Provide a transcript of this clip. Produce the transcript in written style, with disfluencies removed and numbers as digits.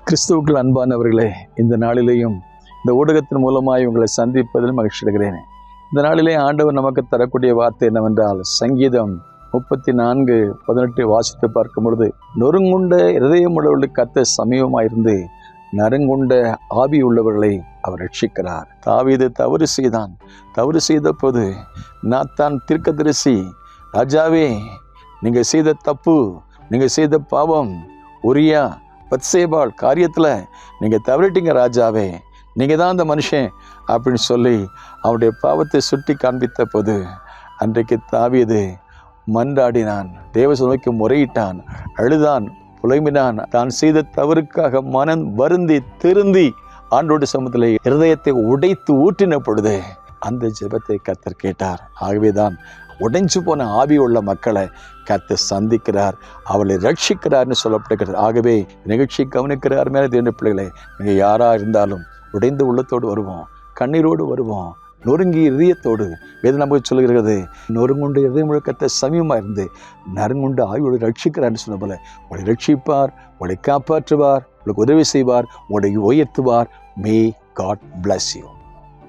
கிறிஸ்துவுக்குள் அன்பானவர்களே, இந்த நாளிலேயும் இந்த ஊடகத்தின் மூலமாய் உங்களை சந்திப்பதில் மகிழ்ச்சி அடைகிறேன். இந்த நாளிலே ஆண்டவர் நமக்கு தரக்கூடிய வார்த்தை என்னவென்றால், சங்கீதம் 34:18 வாசித்து பார்க்கும் பொழுது, நொறுங்குண்ட இருதயமுள்ளவர்களுக்கு கர்த்தர் சமீபமாயிருந்து நறுங்குண்ட ஆவி உள்ளவர்களை அவர் ரட்சிக்கிறார். தாவீது தவறு செய்தான். தவறு செய்த போது நாத்தான் தீர்க்கதரிசி, ராஜாவே, நீங்கள் செய்த தப்பு, நீங்கள் செய்த பாவம், உரியா பத்சேபாள் காரியத்தில் நீங்கள் தவறிட்டீங்க ராஜாவே, நீங்கள் தான் அந்த மனுஷன் அப்படின்னு சொல்லி அவருடைய பாவத்தை சுட்டி காண்பித்த போது அன்றைக்கு தாவீது மன்றாடினான், தேவசபைக்கு முறையிட்டான், அழுதான், புலம்பினான். தான் செய்த தவறுக்காக மனம் வருந்தி திருந்தி ஆண்டோடு சமூகத்தில் இருதயத்தை உடைத்து ஊற்றின பொழுது அந்த ஜெபத்தை கர்த்தர் கேட்டார். ஆகவேதான் உடைஞ்சு போன ஆவி உள்ள மக்களை கர்த்தர் சந்திக்கிறார், அவளை ரட்சிக்கிறார்னு சொல்லப்படுகிறது. ஆகவே நிகழ்ச்சி கவனிக்கிறார் மேலே தேவனுடைய பிள்ளைகளை, நீங்கள் யாராக இருந்தாலும் உடைந்த உள்ளத்தோடு வருவோம், கண்ணீரோடு வருவோம், நொறுங்கி இதயத்தோடு. வேதம் நமக்கு சொல்கிறது, நொறுங்குண்டு இதயம் முழுக்கத்தை சமீபமாக இருந்து நறுங்குண்டு ஆவியோடு ரட்சிக்கிறார்னு சொன்ன போல உங்களை ரட்சிப்பார், உங்களை காப்பாற்றுவார், உங்களுக்கு உதவி செய்வார், உங்களை உயர்த்துவார். May God bless you.